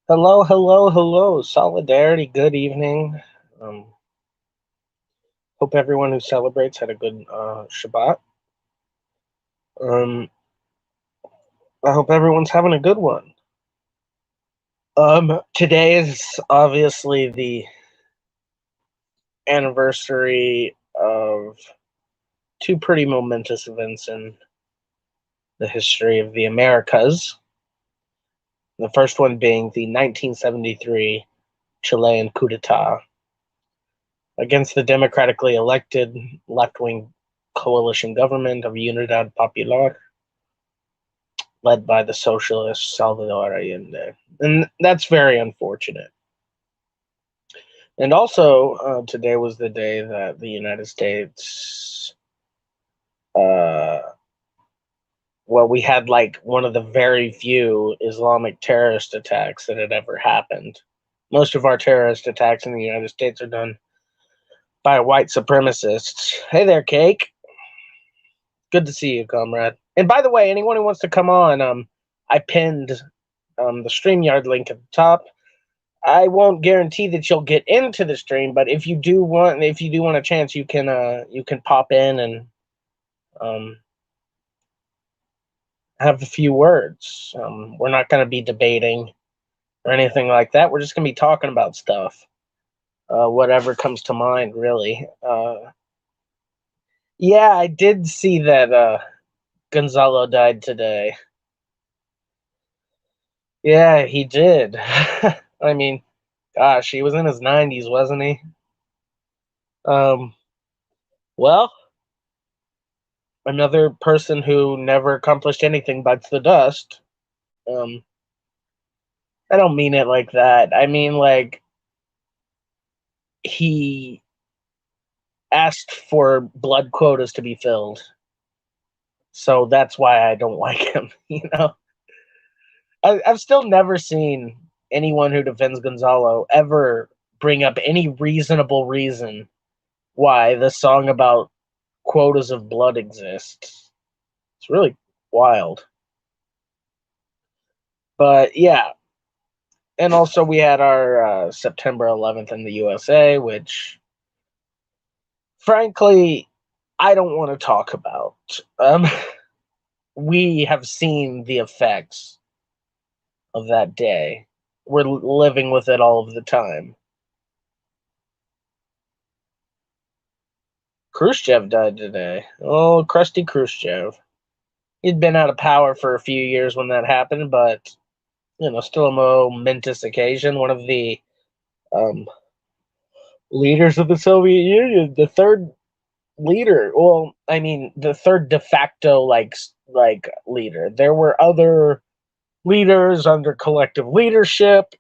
Hello, hello, hello. Solidarity, good evening. Um, Hope everyone who celebrates had a good Shabbat. Um, I hope everyone's having a good one. Today is obviously the anniversary of two pretty momentous events in the history of the Americas. The first one being the 1973 Chilean coup d'etat against the democratically elected left wing coalition government of Unidad Popular, led by the socialist Salvador Allende. And that's very unfortunate. And also, today was the day that the United States, uh, well, we had like one of the very few Islamic terrorist attacks that had ever happened. Most of our terrorist attacks in the United States are done by white supremacists. Hey there, Cake. Good to see you, comrade. And by the way, anyone who wants to come on, I pinned the StreamYard link at the top. I won't guarantee that you'll get into the stream, but if you do want a chance, you can pop in and um, have a few words. We're not going to be debating or anything like that. We're just going to be talking about stuff, whatever comes to mind, really. Yeah, I did see that Gonzalo died today. Yeah, he did. I mean, gosh, he was in his 90s, wasn't he? Um, well, another person who never accomplished anything bites the dust. Um, I don't mean it like that. I mean like he asked for blood quotas to be filled, so that's why I don't like him. I've still never seen anyone who defends Gonzalo ever bring up any reasonable reason why the song about quotas of blood exists. It's really wild. But yeah, and also we had our September 11th in the USA, which frankly I don't want to talk about. We have seen the effects of that day. We're living with it all of the time. Khrushchev died today. Oh, crusty Khrushchev. He'd been out of power for a few years when that happened, but still a momentous occasion. One of the um, leaders of the Soviet Union, the third leader. Well, I mean, the third de facto like leader. There were other leaders under collective leadership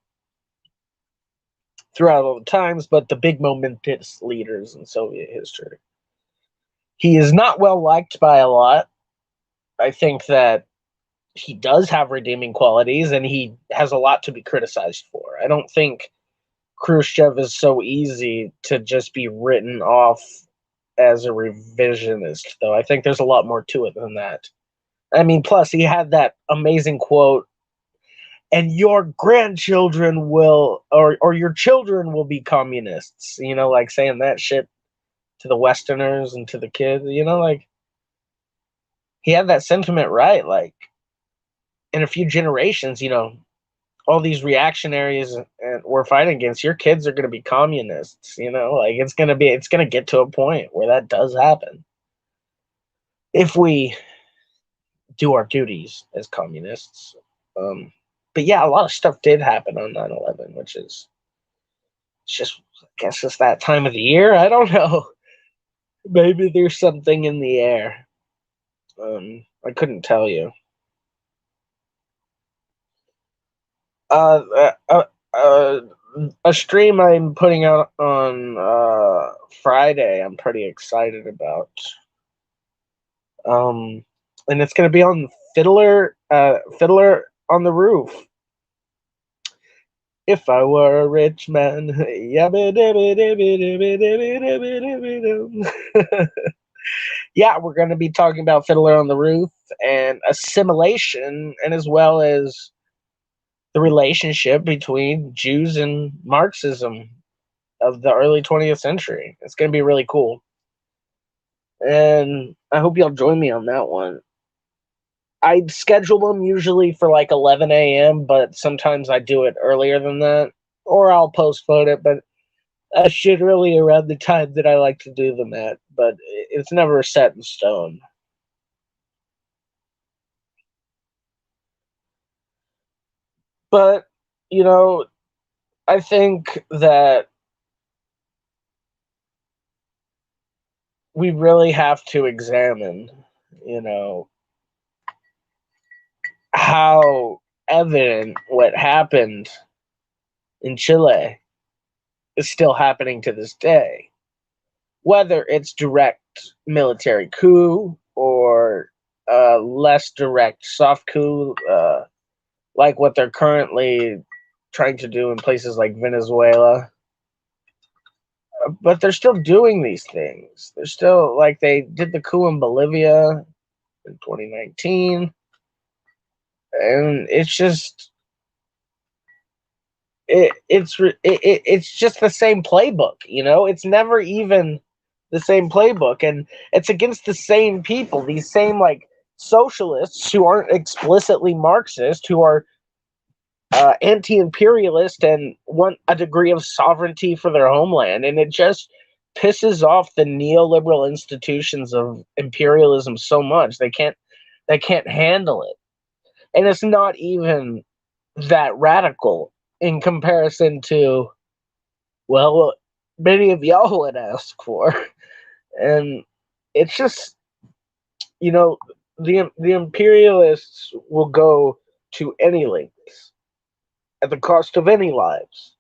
throughout all the times, but the big momentous leaders in Soviet history. He is not well liked by a lot. I think that he does have redeeming qualities and he has a lot to be criticized for. I don't think Khrushchev is so easy to just be written off as a revisionist, though. I think there's a lot more to it than that. I mean, plus he had that amazing quote, and your grandchildren will, or your children will be communists, like saying that shit to the Westerners and to the kids, like he had that sentiment right. Like in a few generations, all these reactionaries and we're fighting against, your kids are going to be communists, like it's going to get to a point where that does happen if we do our duties as communists. But yeah, a lot of stuff did happen on 9/11, which is just, I guess, it's that time of the year. I don't know. Maybe there's something in the air. I couldn't tell you. Uh, uh, uh, uh, a stream I'm putting out on Friday. I'm pretty excited about. Um, and it's gonna be on Fiddler on the Roof. If I were a rich man, yeah, we're going to be talking about Fiddler on the Roof and assimilation, and as well as the relationship between Jews and Marxism of the early 20th century. It's going to be really cool. And I hope y'all join me on that one. I schedule them usually for like 11 a.m., but sometimes I do it earlier than that, or I'll postpone it, but I should really around the time that I like to do them at, but it's never set in stone. But, you know, I think that we really have to examine, you know, how evident what happened in Chile is still happening to this day. Whether it's direct military coup or less direct soft coup, like what they're currently trying to do in places like Venezuela. But they're still doing these things. They're still like they did the coup in Bolivia in 2019, and it's just it's just the same playbook. You know, it's never even the same playbook, and it's against the same people, these same like socialists who aren't explicitly Marxist, who are anti-imperialist and want a degree of sovereignty for their homeland, and it just pisses off the neoliberal institutions of imperialism so much they can't handle it, and it's not even that radical in comparison to what many of y'all would ask for, and it's just the imperialists will go to any lengths at the cost of any lives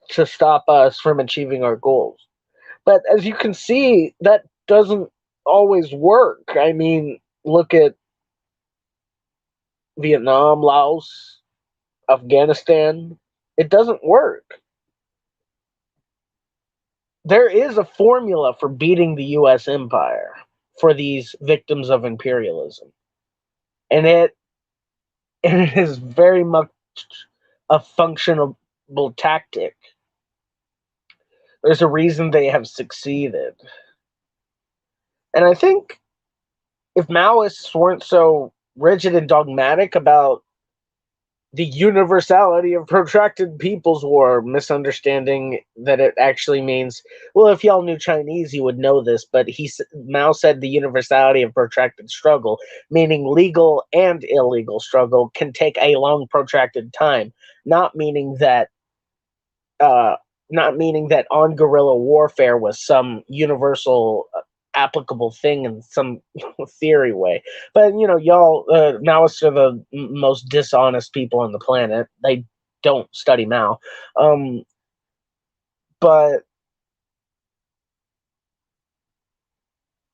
to stop us from achieving our goals. But as you can see, that doesn't always work. I mean, look at Vietnam, Laos, Afghanistan. It doesn't work. There is a formula for beating the US empire for these victims of imperialism. And it is very much a functional tactic. There's a reason they have succeeded. And I think if Maoists weren't so rigid and dogmatic about the universality of protracted people's war, misunderstanding that it actually means, well, if y'all knew Chinese, you would know this, but Mao said the universality of protracted struggle, meaning legal and illegal struggle, can take a long, protracted time, not meaning that uh, not meaning that on guerrilla warfare was some universal applicable thing in some theory way. But y'all Maoists are the most dishonest people on the planet. They don't study Mao. But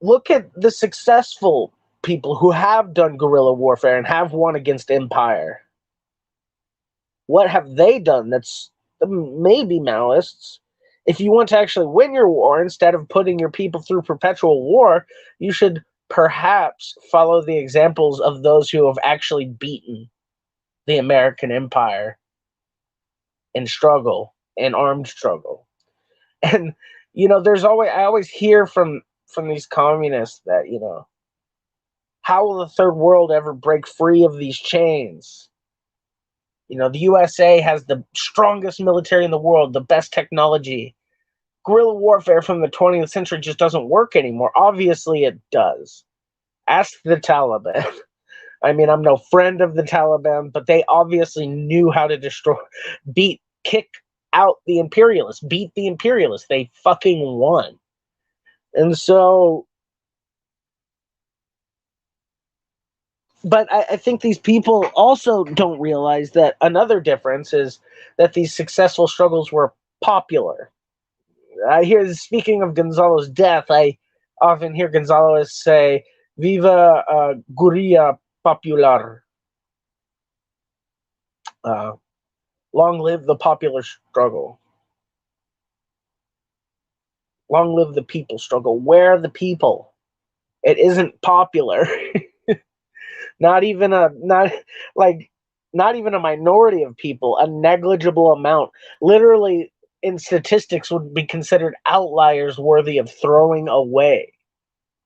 look at the successful people who have done guerrilla warfare and have won against empire. What have they done that's maybe Maoists? If you want to actually win your war, instead of putting your people through perpetual war, you should perhaps follow the examples of those who have actually beaten the American empire in struggle, in armed struggle. And I always hear from these communists that, how will the third world ever break free of these chains? The USA has the strongest military in the world, the best technology. Guerrilla warfare from the 20th century just doesn't work anymore. Obviously, it does. Ask the Taliban. I mean, I'm no friend of the Taliban, but they obviously knew how to kick out the imperialists, beat the imperialists. They fucking won. And so, but I think these people also don't realize that another difference is that these successful struggles were popular. I hear, speaking of Gonzalo's death, I often hear Gonzalo say, "Viva guerrilla popular." Long live the popular struggle. Long live the people struggle. Where are the people? It isn't popular. Not even not like not even a minority of people, a negligible amount, literally in statistics would be considered outliers worthy of throwing away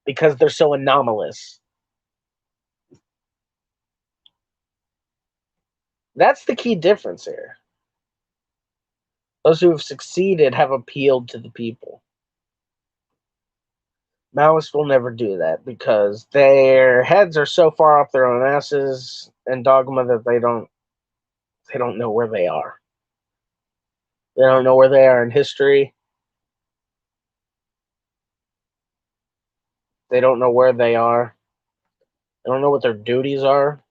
because they're so anomalous. That's the key difference here. Those who have succeeded have appealed to the people. Maoists will never do that because their heads are so far up their own asses and dogma that they don't know where they are. They don't know where they are in history. They don't know where they are. They don't know what their duties are.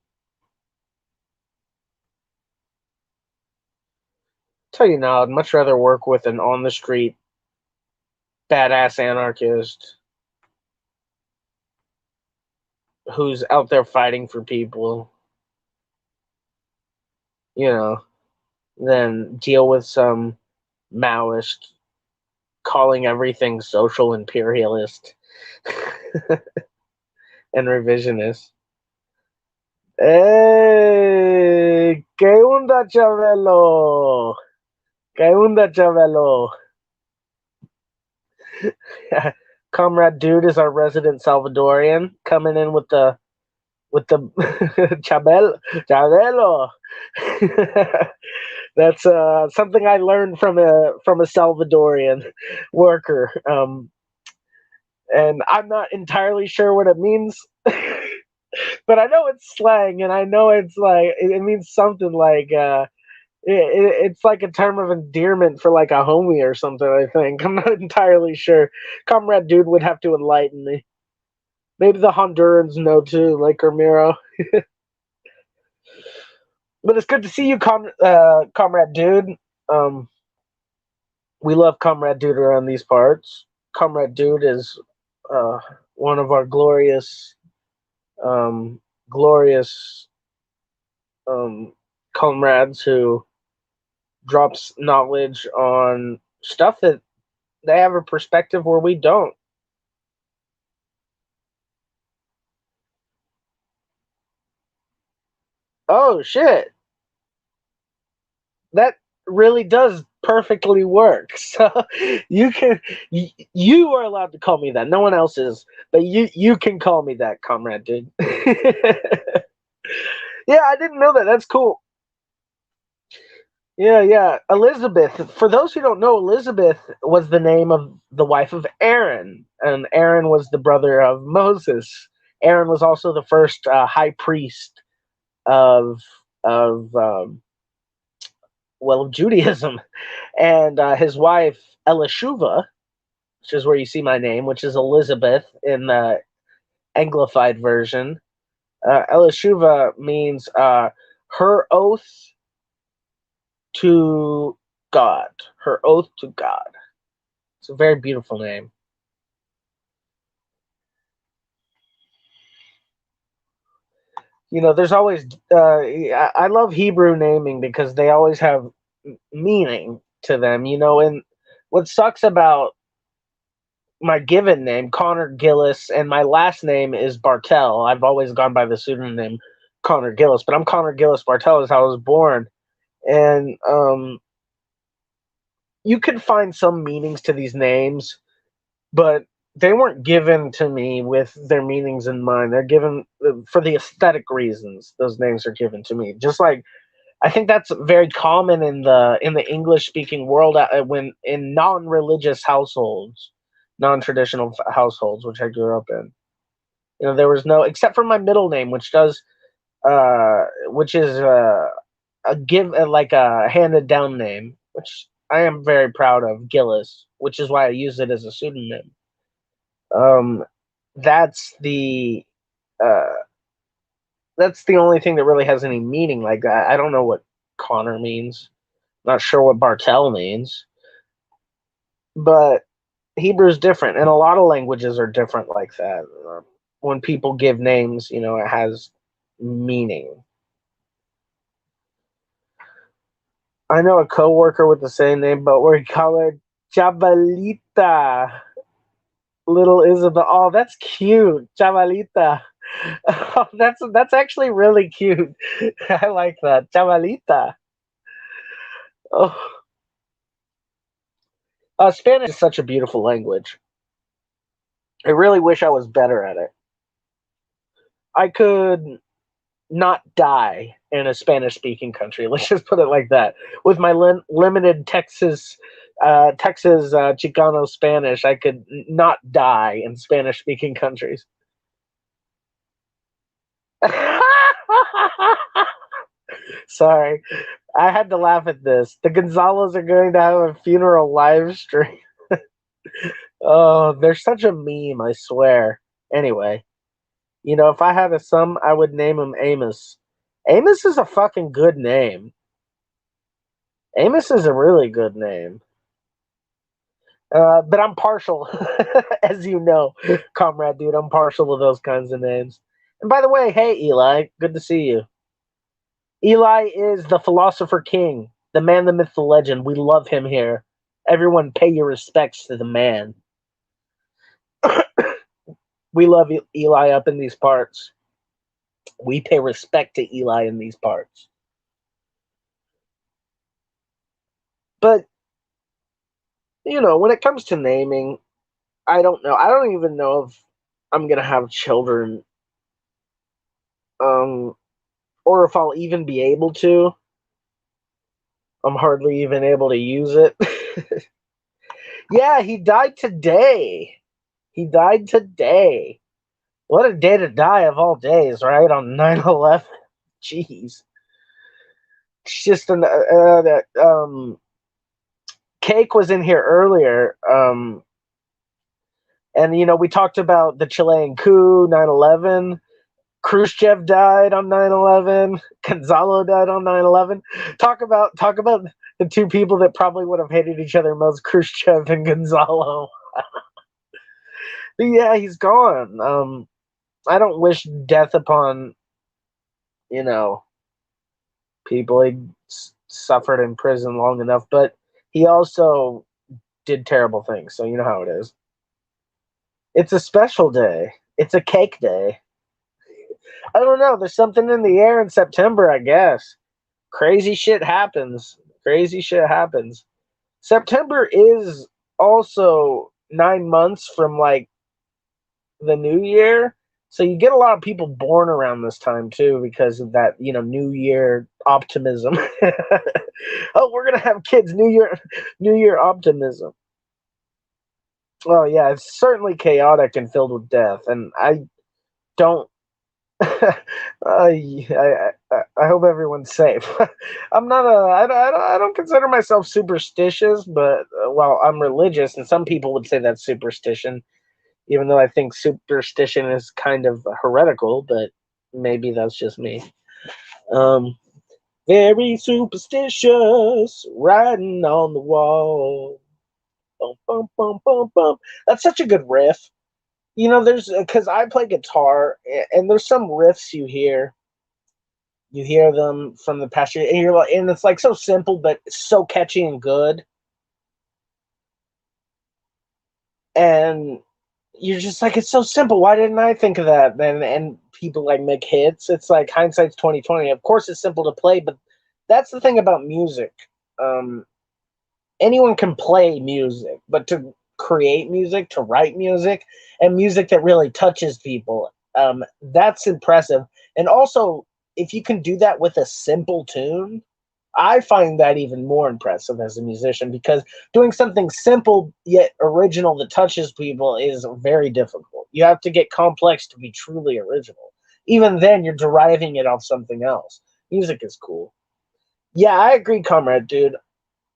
Tell you now, I'd much rather work with an on the street badass anarchist who's out there fighting for people, you know, than deal with some Maoist calling everything social imperialist and revisionist. ¡Ey! ¿Qué onda, Chabelo? ¿Qué onda, Chabelo? Comrade Dude is our resident Salvadorian, coming in with the Chabelo. That's something I learned from a Salvadorian worker, and I'm not entirely sure what it means, but I know it's slang, and I know it's like it means something like it's like a term of endearment for like a homie or something. I think I'm not entirely sure. Comrade Dude would have to enlighten me. Maybe the Hondurans know too, like Ramiro. But it's good to see you, Comrade Dude. Um, we love Comrade Dude around these parts. Comrade Dude is uh, one of our glorious um, comrades who drops knowledge on stuff that they have a perspective where we don't. Oh shit, that really does perfectly work. So you can you are allowed to call me that. No one else is, but you can call me that, Comrade Dude. Yeah, I didn't know that. That's cool. Yeah, yeah. Elizabeth. For those who don't know, Elizabeth was the name of the wife of Aaron, and Aaron was the brother of Moses. Aaron was also the first high priest of of of Judaism, and his wife Elishuva, which is where you see my name, which is Elizabeth in the Anglified version. Elishuva means her oath to God. Her oath to God. It's a very beautiful name. You know, there's always. I love Hebrew naming because they always have meaning to them. You know, and what sucks about my given name, Connor Gillis, and my last name is Bartel. I've always gone by the pseudonym Connor Gillis, but I'm Connor Gillis Bartel is how I was born. And you can find some meanings to these names, but they weren't given to me with their meanings in mind. They're given for the aesthetic reasons. Those names are given to me. Just like I think that's very common in the English speaking world when in non-religious households, non-traditional households, which I grew up in. You know, there was no except for my middle name, which is a give like a handed down name, which I am very proud of, Gillis, which is why I use it as a pseudonym. Um, that's the uh, that's the only thing that really has any meaning like that. I don't know what Connor means. Not sure what Bartel means, but Hebrew's different, and a lot of languages are different like that. When people give names, you know, it has meaning. I know a coworker with the same name, but we call her Chavalita. Little Isabel. Oh, that's cute. Chavalita. Oh, that's actually really cute. I like that. Chavalita. Oh, Spanish is such a beautiful language. I really wish I was better at it. I could not die in a Spanish speaking country. Let's just put it like that. With my limited Texas Chicano Spanish, I could not die in Spanish speaking countries. Sorry, I had to laugh at this. The Gonzalos are going to have a funeral live stream. Oh, they're such a meme, I swear. Anyway, if I had a son, I would name him Amos. Amos is a fucking good name. Amos is a really good name. But I'm partial, as you know, comrade dude. I'm partial to those kinds of names. And by the way, hey Eli, good to see you. Eli is the philosopher king, the man, the myth, the legend. We love him here. Everyone, pay your respects to the man. We love Eli up in these parts. We pay respect to Eli in these parts. But when it comes to naming, I don't know. I don't even know if I'm gonna have children, or if I'll even be able to. I'm hardly even able to use it. Yeah, he died today. He died today. What a day to die of all days, right? On 9/11. Jeez. It's just Cake was in here earlier. And we talked about the Chilean coup, 9/11. Khrushchev died on 9/11. Gonzalo died on 9/11. Talk about the two people that probably would have hated each other most, Khrushchev and Gonzalo. But yeah, he's gone. I don't wish death upon, you know, people. He suffered in prison long enough, but he also did terrible things. So you know how it is. It's a special day. It's a cake day. I don't know. There's something in the air in September, I guess. Crazy shit happens. Crazy shit happens. September is also 9 months from like the new year. So you get a lot of people born around this time too because of that, new year optimism. Oh, we're gonna have kids, new year optimism. Oh yeah, it's certainly chaotic and filled with death, and I don't. I hope everyone's safe. I'm not a. I don't consider myself superstitious, but well, I'm religious, and some people would say that's superstition. Even though I think superstition is kind of heretical, but maybe that's just me. Um, Very superstitious, writing on the wall. Bum, bum, bum, bum, bum. That's such a good riff. There's because I play guitar, and there's some riffs you hear them from the past year, and you're like, and it's like so simple, but so catchy and good. And you're just like, it's so simple. Why didn't I think of that? And people like make hits. It's like hindsight's 2020. Of course, it's simple to play, but that's the thing about music. Um, Anyone can play music, but to create music, to write music, and music that really touches people, that's impressive. And also, if you can do that with a simple tune, I find that even more impressive as a musician because doing something simple yet original that touches people is very difficult. You have to get complex to be truly original. Even then, you're deriving it off something else. Music is cool. Yeah, I agree, comrade, dude.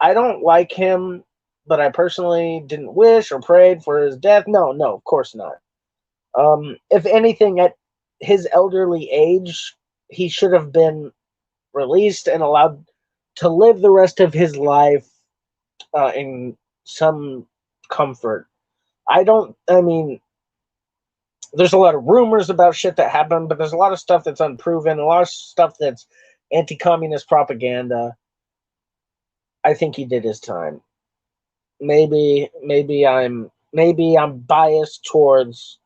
I don't like him, but I personally didn't wish or prayed for his death. No, no, of course not. If anything, at his elderly age, he should have been released and allowed to live the rest of his life in some comfort. I mean, there's a lot of rumors about shit that happened, but there's a lot of stuff that's unproven, a lot of stuff that's anti communist propaganda. I think he did his time. Maybe I'm biased towards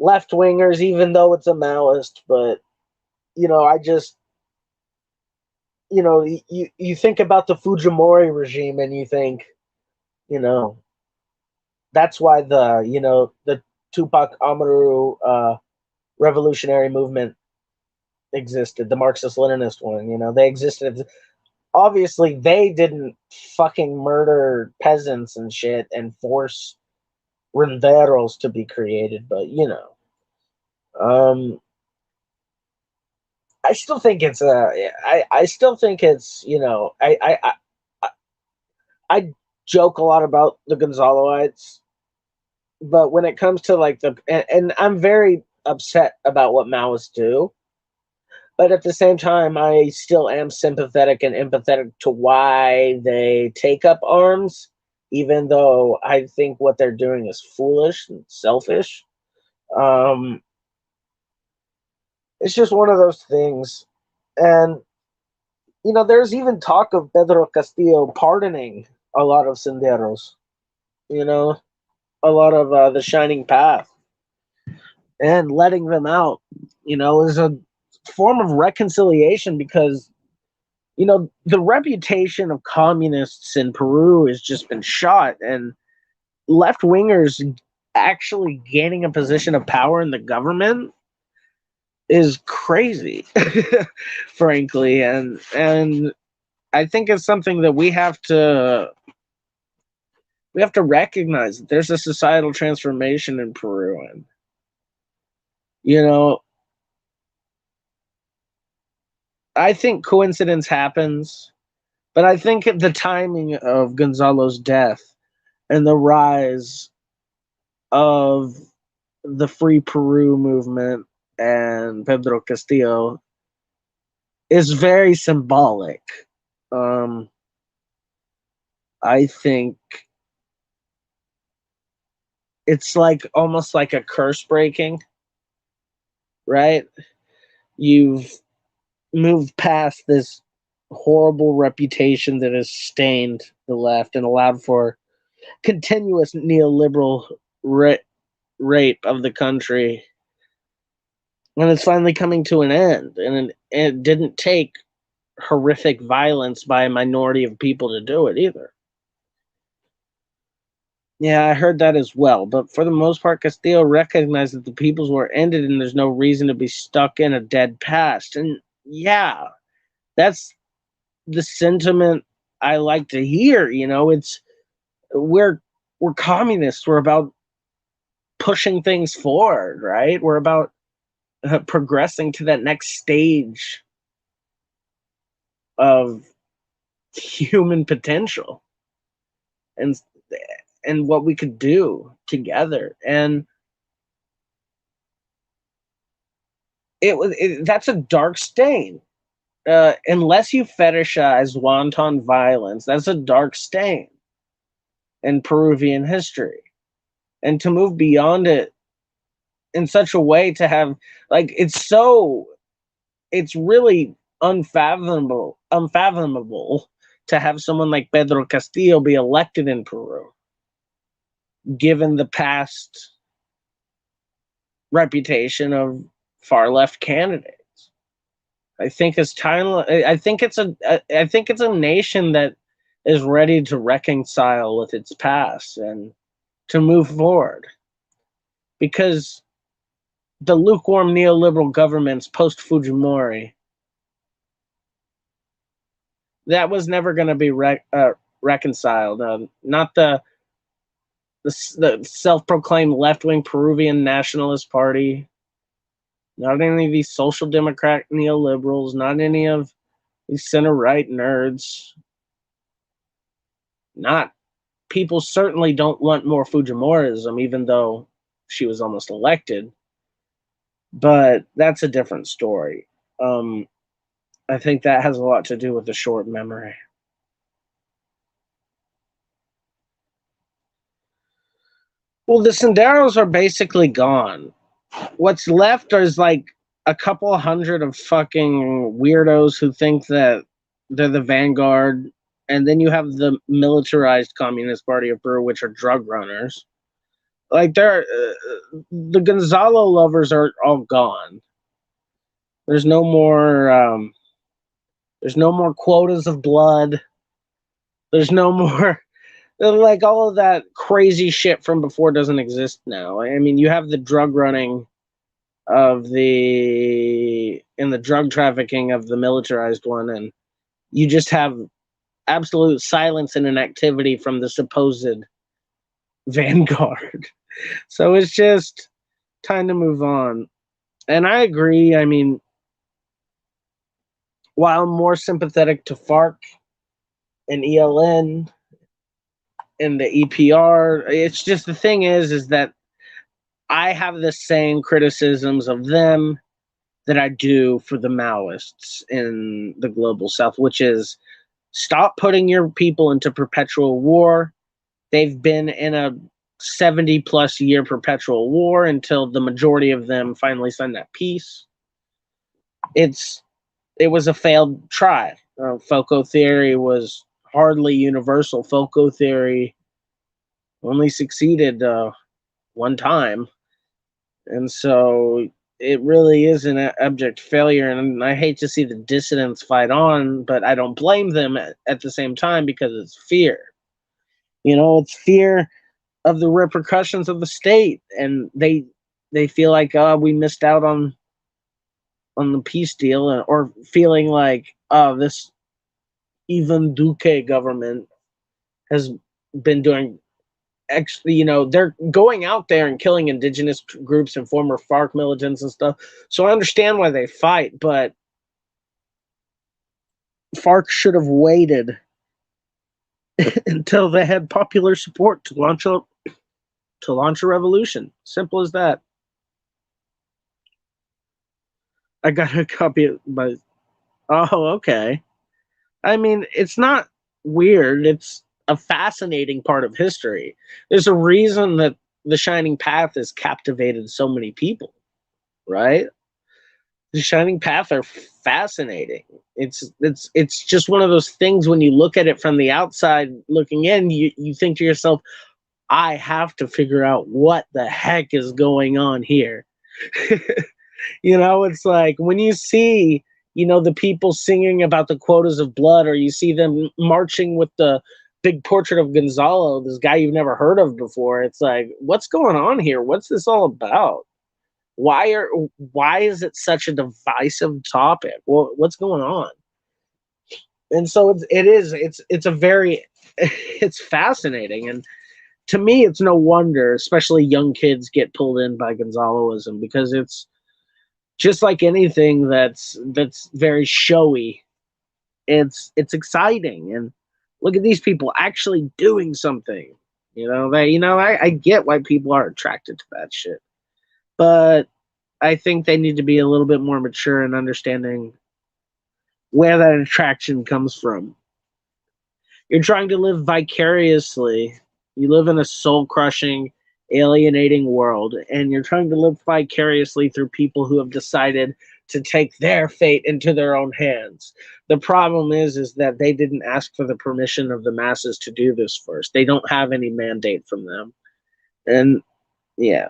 left wingers, even though it's a Maoist. But I just you think about the Fujimori regime, and you think, you know, that's why the Tupac Amaru revolutionary movement existed, the Marxist Leninist one. They existed. Obviously, they didn't fucking murder peasants and shit and force renderos to be created, but I still think it's I still think it's I joke a lot about the Gonzaloites, but when it comes to like and I'm very upset about what Maoists do, but at the same time I still am sympathetic and empathetic to why they take up arms, even though I think what they're doing is foolish and selfish. Um, it's just one of those things. And there's even talk of Pedro Castillo pardoning a lot of senderos, you know, a lot of the Shining Path, and letting them out, is a form of reconciliation, because, the reputation of communists in Peru has just been shot, and left wingers actually gaining a position of power in the government is crazy, frankly. And I think it's something that we have to recognize that there's a societal transformation in Peru. And I think coincidence happens, but I think the timing of Gonzalo's death and the rise of the Free Peru movement and Pedro Castillo is very symbolic. I think it's like almost like a curse breaking, right? You've moved past this horrible reputation that has stained the left and allowed for continuous neoliberal rape of the country. And it's finally coming to an end. And it didn't take horrific violence by a minority of people to do it either. Yeah, I heard that as well. But for the most part, Castillo recognized that the people's war ended and there's no reason to be stuck in a dead past. And yeah, that's the sentiment I like to hear. It's we're communists. We're about pushing things forward, right? We're about progressing to that next stage of human potential, and what we could do together. And that's a dark stain. Unless you fetishize wanton violence, that's a dark stain in Peruvian history. And to move beyond it in such a way, to have like it's really unfathomable to have someone like Pedro Castillo be elected in Peru, given the past reputation of far left candidates. I think it's time. I think it's a nation that is ready to reconcile with its past and to move forward, because the lukewarm neoliberal governments post Fujimori, that was never going to be reconciled. Not the self-proclaimed left-wing Peruvian Nationalist Party, not any of these social democrat neoliberals, not any of these center-right nerds. Not People certainly don't want more Fujimorism, even though she was almost elected. But that's a different story. I think that has a lot to do with the short memory. Well, the Senderos are basically gone. What's left is like a couple hundred of fucking weirdos who think that they're the vanguard. And then you have the militarized Communist Party of Peru, which are drug runners. Like the Gonzalo lovers are all gone. There's no more. There's no more quotas of blood. There's no more. Like all of that crazy shit from before doesn't exist now. I mean, you have the drug running of the in the drug trafficking of the militarized one, and you just have absolute silence and inactivity from the supposed vanguard. So it's just time to move on. And I agree. I mean, while I'm more sympathetic to FARC and ELN and the EPR, it's just the thing is that I have the same criticisms of them that I do for the Maoists in the global south, which is stop putting your people into perpetual war. They've been in a 70 plus year perpetual war until the majority of them finally signed that peace. It was a failed try. Foucault theory was hardly universal. Foucault theory only succeeded one time. And so it really is an abject failure. And I hate to see the dissidents fight on, but I don't blame them at the same time because it's fear. You know, it's fear of the repercussions of the state. And they feel like, oh, we missed out on the peace deal, or feeling like, oh, this even Duque government has been doing they're going out there and killing indigenous groups and former FARC militants and stuff. So I understand why they fight, but FARC should have waited until they had popular support to launch a revolution. Simple as that. I got a copy of my. Oh, okay. I mean, it's not weird. It's a fascinating part of history. There's a reason that the Shining Path has captivated so many people, right? The Shining Path are fascinating. It's just one of those things when you look at it from the outside looking in, you think to yourself, I have to figure out what the heck is going on here. It's like when you see, the people singing about the quotas of blood, or you see them marching with the big portrait of Gonzalo, this guy you've never heard of before. It's like, what's going on here? What's this all about? Why is it such a divisive topic? Well, what's going on? And so it's a very it's fascinating, and to me it's no wonder, especially young kids get pulled in by Gonzaloism, because it's just like anything that's very showy. It's exciting, and look at these people actually doing something. I get why people are attracted to that shit, but I think they need to be a little bit more mature in understanding where that attraction comes from. You're trying to live vicariously. You live in a soul crushing, alienating world, and you're trying to live vicariously through people who have decided to take their fate into their own hands. The problem is that they didn't ask for the permission of the masses to do this first. They don't have any mandate from them. And yeah.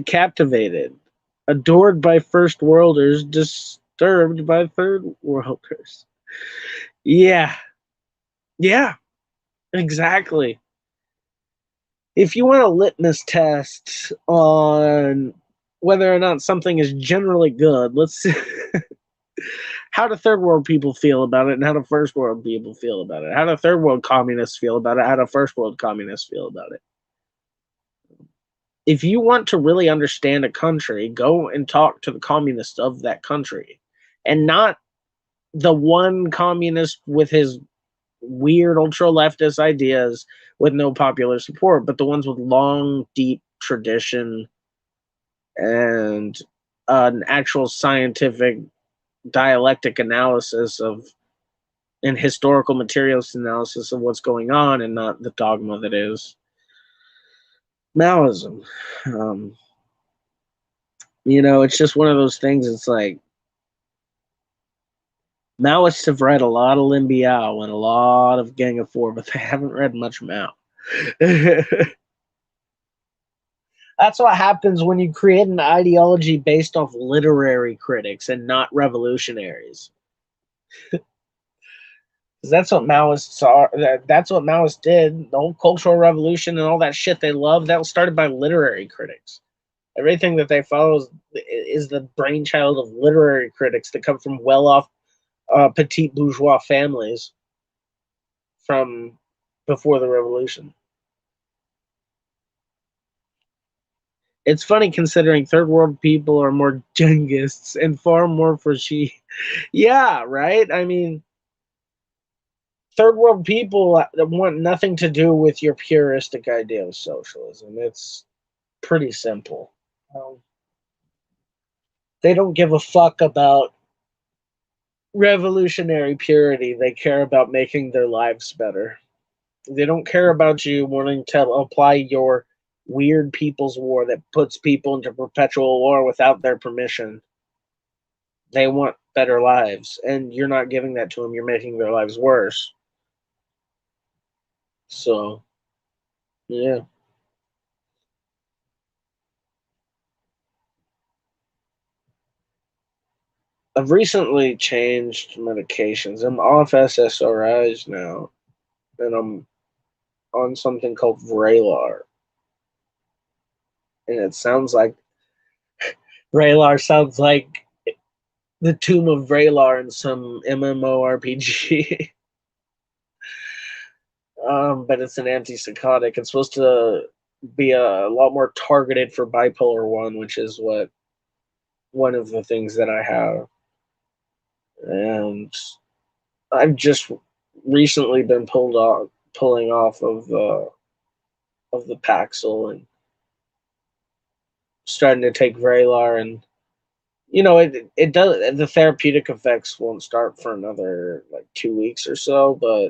Captivated, adored by first worlders, disturbed by third worlders. Yeah. Yeah, exactly. If you want a litmus test on whether or not something is generally good, let's see how do third world people feel about it, and how do first world people feel about it. How do third world communists feel about it? How do first world communists feel about it? If you want to really understand a country, go and talk to the communists of that country, and not the one communist with his weird ultra leftist ideas with no popular support, but the ones with long, deep tradition and an actual scientific dialectic analysis of and historical materials analysis of what's going on, and not the dogma that is Maoism. It's just one of those things. It's like Maoists have read a lot of Lin Biao and a lot of Gang of Four, but they haven't read much Mao. That's what happens when you create an ideology based off literary critics and not revolutionaries. That's what Maoists are. That's what Maoists did. The whole Cultural Revolution and all that shit they love, that was started by literary critics. Everything that they follow is the brainchild of literary critics that come from well-off petite bourgeois families from before the revolution. It's funny considering third world people are more Jengists and far more for she. Yeah, right? I mean, third world people want nothing to do with your puristic idea of socialism. It's pretty simple. Um, they don't give a fuck about revolutionary purity. They care about making their lives better. They don't care about you wanting to apply your weird people's war that puts people into perpetual war without their permission. They want better lives, and you're not giving that to them. You're making their lives worse. So, yeah. I've recently changed medications. I'm off SSRIs now, and I'm on something called Vraylar. And it sounds like Vraylar sounds like the Tomb of Vraylar in some MMORPG. But it's an antipsychotic. It's supposed to be a lot more targeted for bipolar one, which is what one of the things that I have. And I've just recently been pulling off of the Paxil and starting to take Vraylar, and it does, the therapeutic effects won't start for another like 2 weeks or so, but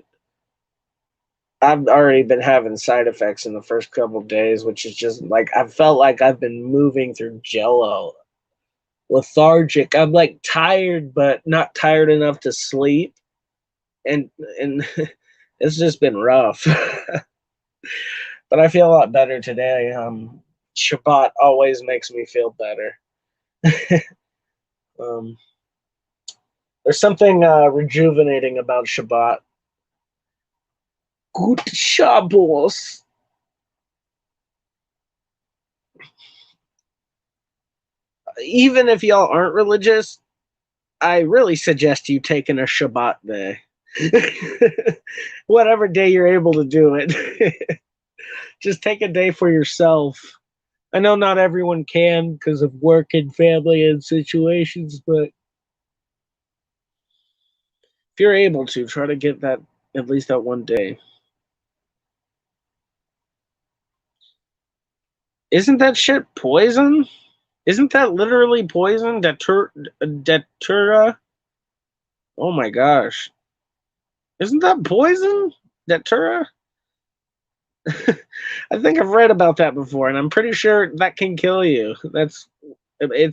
I've already been having side effects in the first couple of days, which is just like I felt like I've been moving through jello, lethargic. I'm like tired, but not tired enough to sleep, and it's just been rough. But I feel a lot better today. Shabbat always makes me feel better. um, there's something rejuvenating about Shabbat. Good Shabbos. Even if y'all aren't religious, I really suggest you taking a Shabbat day. Whatever day you're able to do it. Just take a day for yourself. I know not everyone can because of work and family and situations, but if you're able to, try to get that at least that one day. Isn't that shit poison? Isn't that literally poison? Datura? Oh my gosh. Isn't that poison? Datura? I think I've read about that before, and I'm pretty sure that can kill you. It's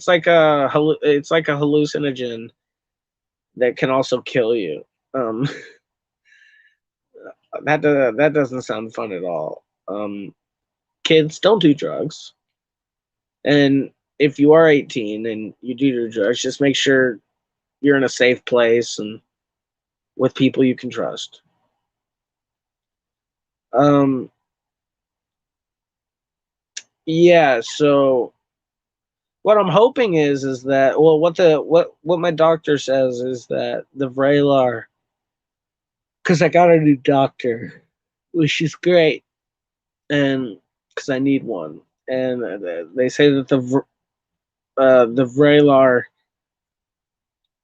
like a hallucinogen that can also kill you. Um, that doesn't sound fun at all. Kids, don't do drugs. And if you are 18 and you do drugs, just make sure you're in a safe place and with people you can trust. Um, yeah. So what I'm hoping is that, well, what my doctor says is that the Vraylar, because I got a new doctor, which is great, and because I need one, and they say that the Vraylar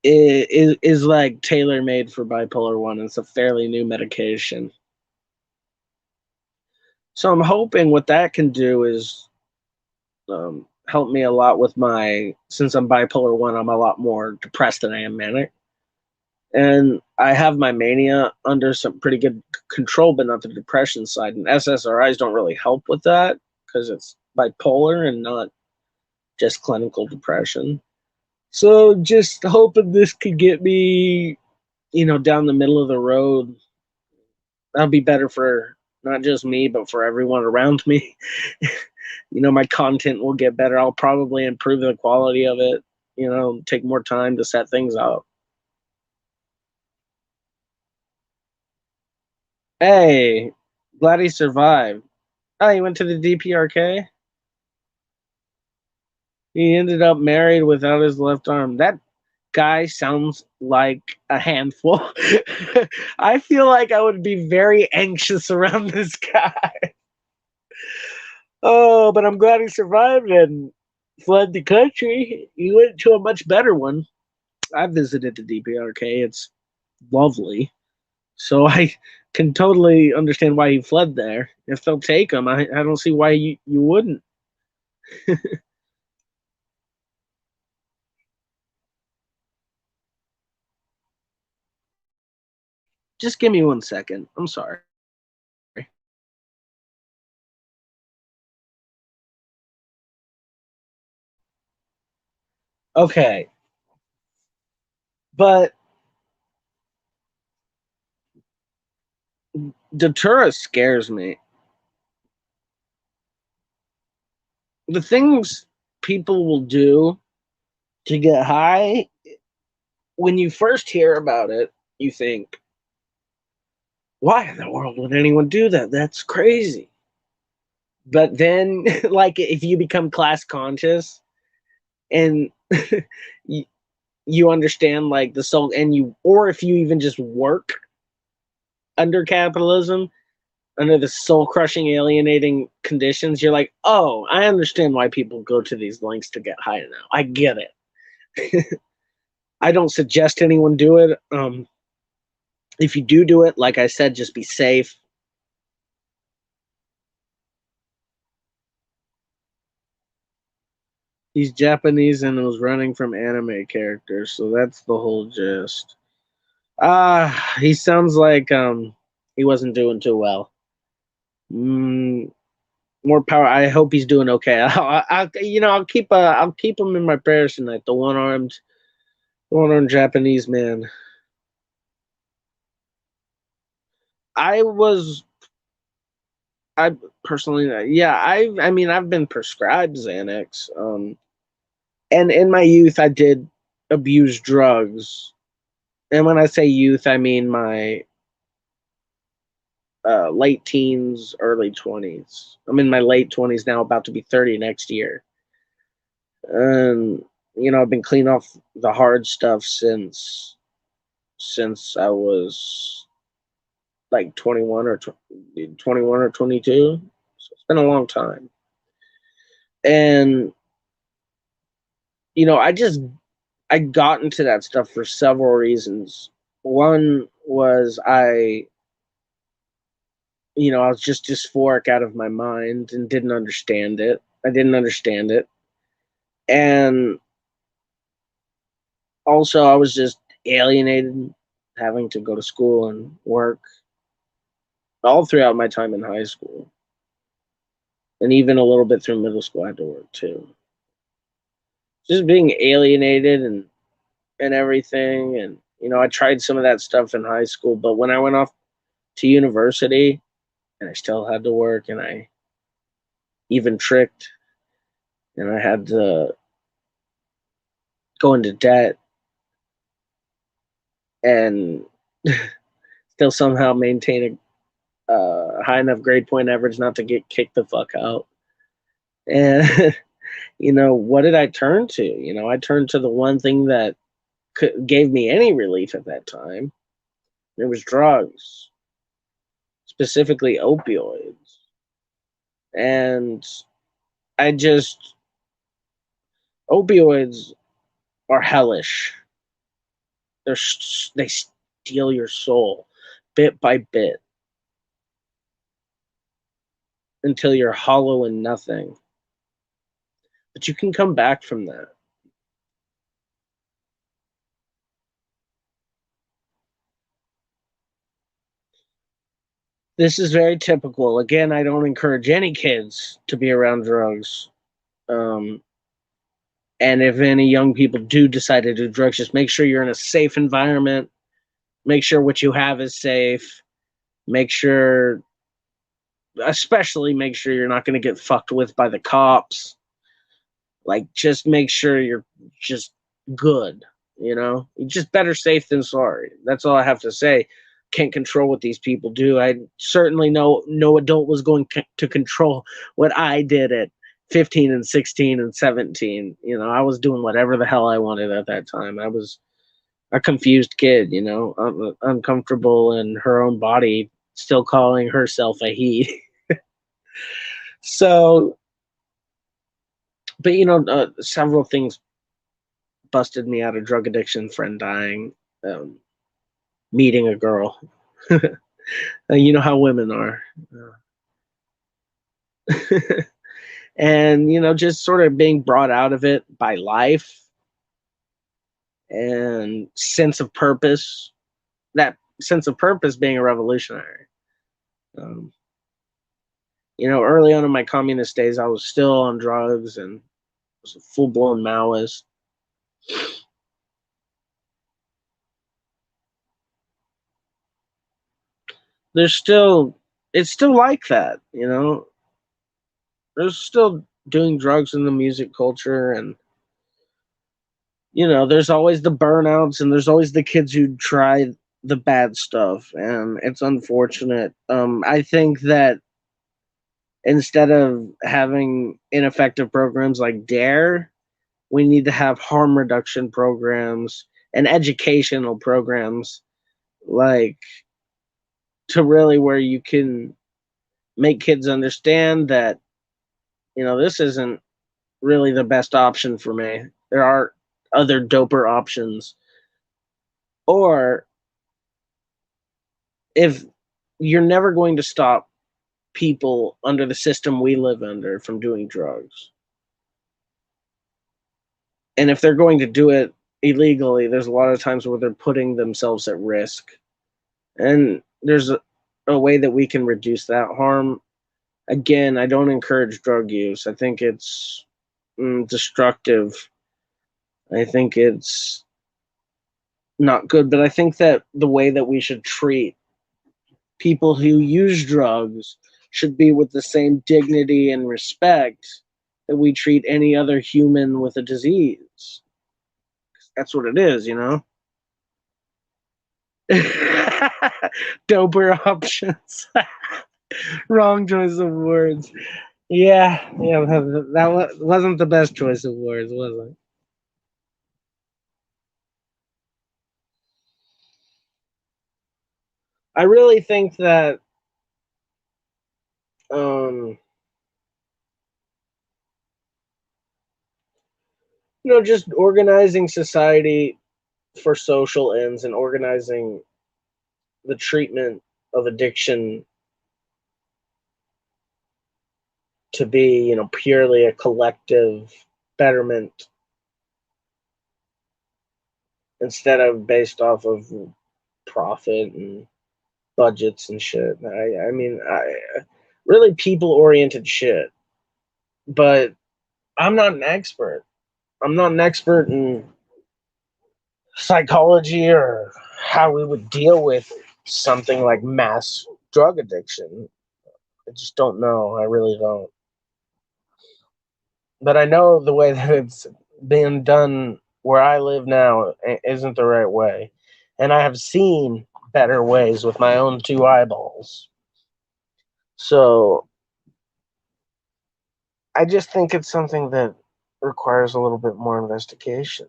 is like tailor made for bipolar one. It's a fairly new medication, so I'm hoping what that can do is help me a lot with since I'm bipolar one, I'm a lot more depressed than I am manic. And I have my mania under some pretty good control, but not the depression side. And SSRIs don't really help with that because it's bipolar and not just clinical depression. So just hoping this could get me, down the middle of the road. That'll be better for not just me, but for everyone around me. My content will get better. I'll probably improve the quality of it, take more time to set things up. Hey, glad he survived. Oh, he went to the DPRK? He ended up married without his left arm. That guy sounds like a handful. I feel like I would be very anxious around this guy. Oh, but I'm glad he survived and fled the country. He went to a much better one. I visited the DPRK. It's lovely. So I can totally understand why he fled there. If they'll take him, I don't see why you wouldn't. Just give me 1 second. I'm sorry. Okay. But Datura scares me. The things people will do to get high, when you first hear about it, you think, why in the world would anyone do that? That's crazy. But then, like, if you become class conscious and you, you understand, like, the soul, or if you even just work under capitalism, under the soul crushing, alienating conditions, you're like, oh, I understand why people go to these lengths to get high now. I get it. I don't suggest anyone do it. If you do it, like I said, just be safe. He's Japanese and was running from anime characters, so that's the whole gist. He sounds like he wasn't doing too well. Mm, More power. I hope he's doing okay. I'll keep him in my prayers tonight. The one armed Japanese man. I was I personally, yeah, I mean, I've been prescribed Xanax. And in my youth, I did abuse drugs. And when I say youth, I mean my late teens, early 20s. I'm in my late 20s now, about to be 30 next year. And I've been clean off the hard stuff since I was like 21 or 22. So it's been a long time. And I got into that stuff for several reasons. One was I was just dysphoric out of my mind and didn't understand it. I didn't understand it. And also, I was just alienated, having to go to school and work all throughout my time in high school. And even a little bit through middle school, I had to work too. Just being alienated and everything. And, I tried some of that stuff in high school, but when I went off to university, and I still had to work, and I even tricked, and I had to go into debt and still somehow maintain a high enough grade point average not to get kicked the fuck out. And what did I turn to? I turned to the one thing that gave me any relief at that time. It was drugs, specifically opioids. And I just opioids are hellish. They steal your soul bit by bit until you're hollow and nothing. But you can come back from that. This is very typical. Again, I don't encourage any kids to be around drugs. Um, and if any young people do decide to do drugs, just make sure you're in a safe environment. Make sure what you have is safe. Make sure especially make sure you're not going to get fucked with by the cops. Like, just make sure you're just good. You just better safe than sorry. That's all I have to say. Can't control what these people do. I certainly know no adult was going to control what I did at 15 and 16 and 17. I was doing whatever the hell I wanted at that time. I was a confused kid, uncomfortable in her own body, still calling herself a he. So, but several things busted me out of drug addiction: friend dying, meeting a girl. You know how women are. And just sort of being brought out of it by life and sense of purpose. That sense of purpose being a revolutionary. Um, early on in my communist days, I was still on drugs and was a full-blown Maoist. It's still like that. There's still doing drugs in the music culture, and there's always the burnouts, and there's always the kids who try the bad stuff, and it's unfortunate. I think that instead of having ineffective programs like DARE, we need to have harm reduction programs and educational programs, like, to really where you can make kids understand that this isn't really the best option for me. There are other doper options. Or if you're never going to stop people under the system we live under from doing drugs, and if they're going to do it illegally, there's a lot of times where they're putting themselves at risk. And there's a way that we can reduce that harm. Again, I don't encourage drug use. I think it's destructive. I think it's not good, but I think that the way that we should treat people who use drugs should be with the same dignity and respect that we treat any other human with a disease. That's what it is. Doper options. Wrong choice of words. Yeah, that wasn't the best choice of words, was it? I really think that um, just organizing society for social ends and organizing the treatment of addiction to be, purely a collective betterment instead of based off of profit and budgets and shit. I mean, really people oriented shit. But I'm not an expert. I'm not an expert in psychology or how we would deal with something like mass drug addiction. I just don't know. I really don't. But I know the way that it's being done where I live now isn't the right way. And I have seen better ways with my own two eyeballs. So I just think it's something that requires a little bit more investigation.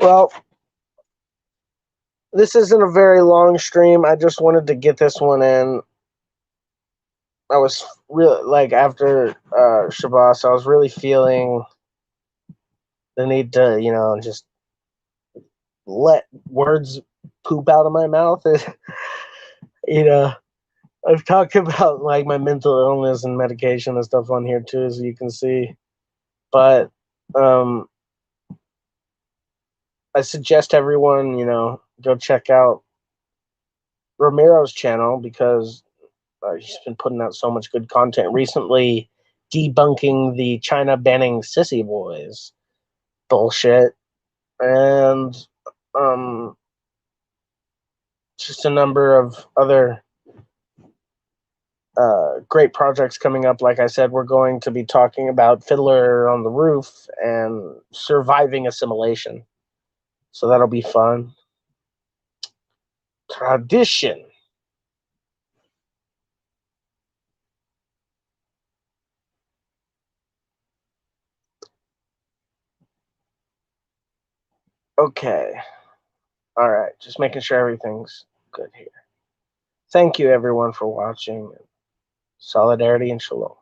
Well, this isn't a very long stream. I just wanted to get this one in. I was really, like, after Shabbat, I was really feeling the need to, just let words poop out of my mouth. you know, I've talked about like my mental illness and medication and stuff on here too, as you can see. But I suggest everyone, go check out Romero's channel because he's been putting out so much good content recently, debunking the China banning sissy boys bullshit. and um, just a number of other great projects coming up. Like I said, we're going to be talking about Fiddler on the Roof and surviving assimilation. So that'll be fun. Tradition. Okay. All right. Just making sure everything's good here. Thank you, everyone, for watching. Solidarity and shalom.